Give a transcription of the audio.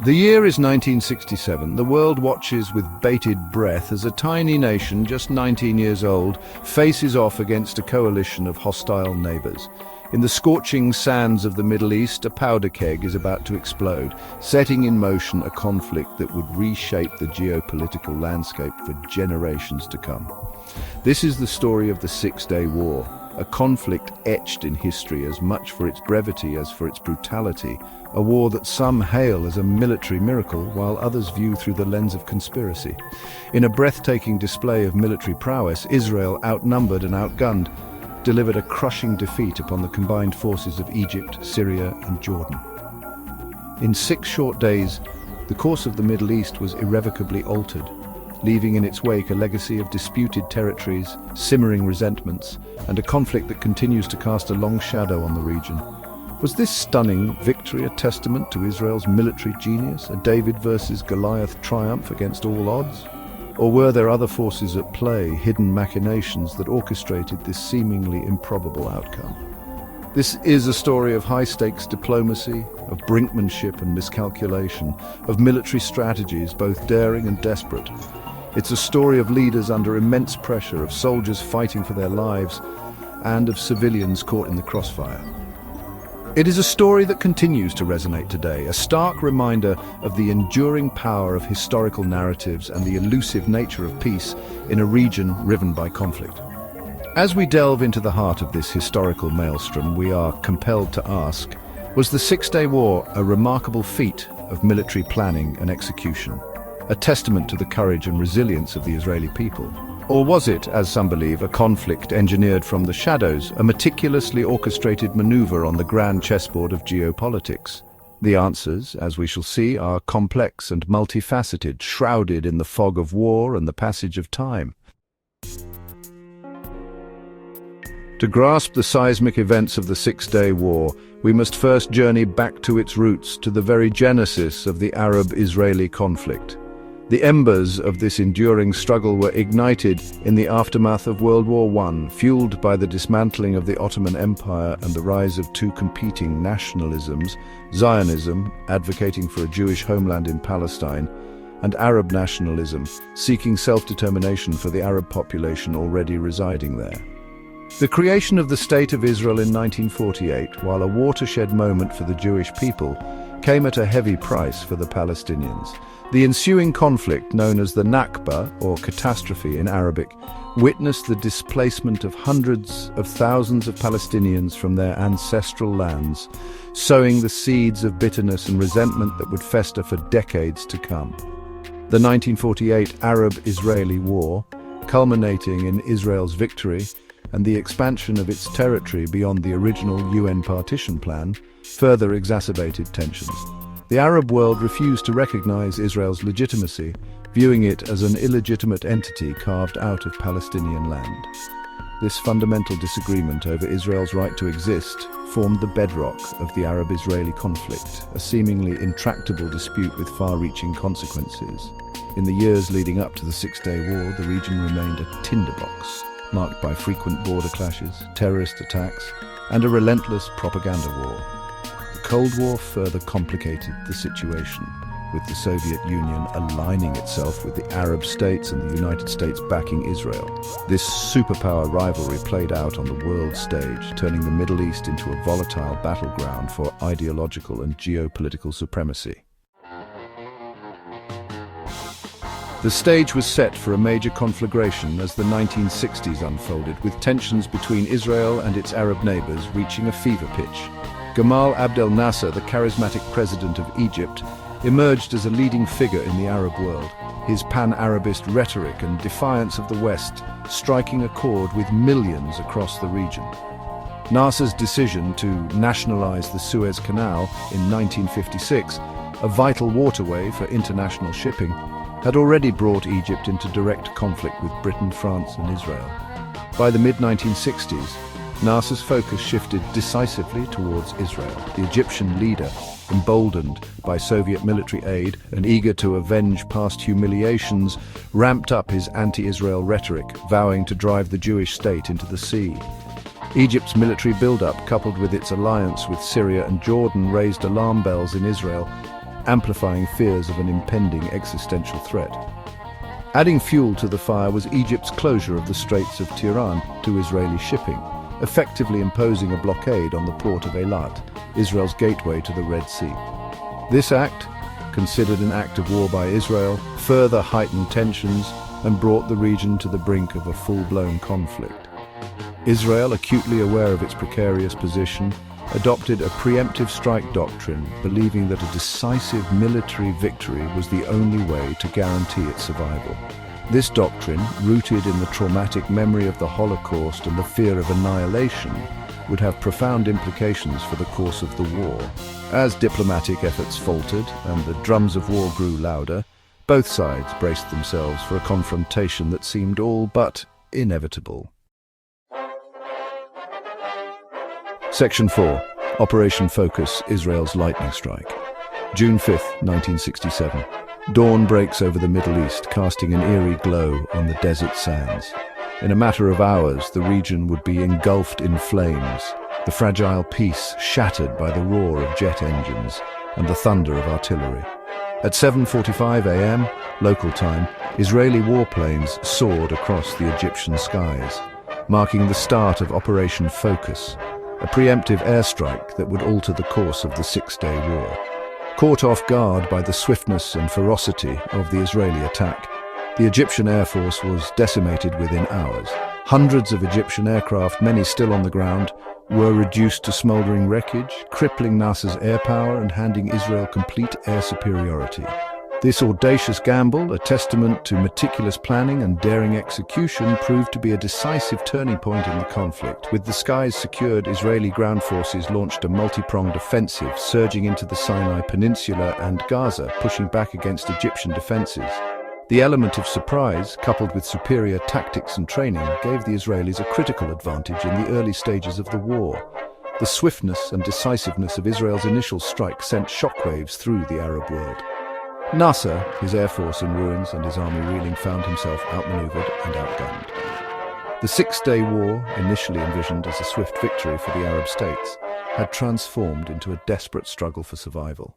The year is 1967. The world watches with bated breath as a tiny nation, just 19 years old, faces off against a coalition of hostile neighbors. In the scorching sands of the Middle East, a powder keg is about to explode, setting in motion a conflict that would reshape the geopolitical landscape for generations to come. This is the story of the Six-Day War, a conflict etched in history as much for its brevity as for its brutality, a war that some hail as a military miracle while others view through the lens of conspiracy. In a breathtaking display of military prowess, Israel, outnumbered and outgunned, delivered a crushing defeat upon the combined forces of Egypt, Syria and Jordan. In 6 short days, the course of the Middle East was irrevocably altered, leaving in its wake a legacy of disputed territories, simmering resentments, and a conflict that continues to cast a long shadow on the region. Was this stunning victory a testament to Israel's military genius, a David versus Goliath triumph against all odds? Or were there other forces at play, hidden machinations that orchestrated this seemingly improbable outcome? This is a story of high-stakes diplomacy, of brinkmanship and miscalculation, of military strategies both daring and desperate. It's a story of leaders under immense pressure, of soldiers fighting for their lives, and of civilians caught in the crossfire. It is a story that continues to resonate today, a stark reminder of the enduring power of historical narratives and the elusive nature of peace in a region riven by conflict. As we delve into the heart of this historical maelstrom, we are compelled to ask, was the Six-Day War a remarkable feat of military planning and execution, a testament to the courage and resilience of the Israeli people? Or was it, as some believe, a conflict engineered from the shadows, a meticulously orchestrated maneuver on the grand chessboard of geopolitics? The answers, as we shall see, are complex and multifaceted, shrouded in the fog of war and the passage of time. To grasp the seismic events of the Six-Day War, we must first journey back to its roots, to the very genesis of the Arab-Israeli conflict. The embers of this enduring struggle were ignited in the aftermath of World War I, fueled by the dismantling of the Ottoman Empire and the rise of 2 competing nationalisms: Zionism, advocating for a Jewish homeland in Palestine, and Arab nationalism, seeking self-determination for the Arab population already residing there. The creation of the State of Israel in 1948, while a watershed moment for the Jewish people, came at a heavy price for the Palestinians. The ensuing conflict, known as the Nakba, or catastrophe in Arabic, witnessed the displacement of hundreds of thousands of Palestinians from their ancestral lands, sowing the seeds of bitterness and resentment that would fester for decades to come. The 1948 Arab-Israeli War, culminating in Israel's victory and the expansion of its territory beyond the original UN partition plan, further exacerbated tensions. The Arab world refused to recognize Israel's legitimacy, viewing it as an illegitimate entity carved out of Palestinian land. This fundamental disagreement over Israel's right to exist formed the bedrock of the Arab-Israeli conflict, a seemingly intractable dispute with far-reaching consequences. In the years leading up to the Six-Day War, the region remained a tinderbox, marked by frequent border clashes, terrorist attacks, and a relentless propaganda war. The Cold War further complicated the situation, with the Soviet Union aligning itself with the Arab states and the United States backing Israel. This superpower rivalry played out on the world stage, turning the Middle East into a volatile battleground for ideological and geopolitical supremacy. The stage was set for a major conflagration as the 1960s unfolded, with tensions between Israel and its Arab neighbors reaching a fever pitch. Gamal Abdel Nasser, the charismatic president of Egypt, emerged as a leading figure in the Arab world, his pan-Arabist rhetoric and defiance of the West striking a chord with millions across the region. Nasser's decision to nationalize the Suez Canal in 1956, a vital waterway for international shipping, had already brought Egypt into direct conflict with Britain, France and Israel. By the mid-1960s, Nasser's focus shifted decisively towards Israel. The Egyptian leader, emboldened by Soviet military aid and eager to avenge past humiliations, ramped up his anti-Israel rhetoric, vowing to drive the Jewish state into the sea. Egypt's military buildup, coupled with its alliance with Syria and Jordan, raised alarm bells in Israel, amplifying fears of an impending existential threat. Adding fuel to the fire was Egypt's closure of the Straits of Tiran to Israeli shipping, effectively imposing a blockade on the port of Eilat, Israel's gateway to the Red Sea. This act, considered an act of war by Israel, further heightened tensions and brought the region to the brink of a full-blown conflict. Israel, acutely aware of its precarious position, adopted a preemptive strike doctrine, believing that a decisive military victory was the only way to guarantee its survival. This doctrine, rooted in the traumatic memory of the Holocaust and the fear of annihilation, would have profound implications for the course of the war. As diplomatic efforts faltered and the drums of war grew louder, both sides braced themselves for a confrontation that seemed all but inevitable. Section 4. Operation Focus, Israel's lightning strike. June 5, 1967. Dawn breaks over the Middle East, casting an eerie glow on the desert sands. In a matter of hours, the region would be engulfed in flames, the fragile peace shattered by the roar of jet engines and the thunder of artillery. At 7:45 a.m. local time, Israeli warplanes soared across the Egyptian skies, marking the start of Operation Focus, a preemptive airstrike that would alter the course of the six-day war. Caught off guard by the swiftness and ferocity of the Israeli attack, the Egyptian Air Force was decimated within hours. Hundreds of Egyptian aircraft, many still on the ground, were reduced to smoldering wreckage, crippling Nasser's air power and handing Israel complete air superiority. This audacious gamble, a testament to meticulous planning and daring execution, proved to be a decisive turning point in the conflict. With the skies secured, Israeli ground forces launched a multi-pronged offensive, surging into the Sinai Peninsula and Gaza, pushing back against Egyptian defenses. The element of surprise, coupled with superior tactics and training, gave the Israelis a critical advantage in the early stages of the war. The swiftness and decisiveness of Israel's initial strike sent shockwaves through the Arab world. Nasser, his air force in ruins and his army reeling, found himself outmaneuvered and outgunned. The six-day war, initially envisioned as a swift victory for the Arab states, had transformed into a desperate struggle for survival.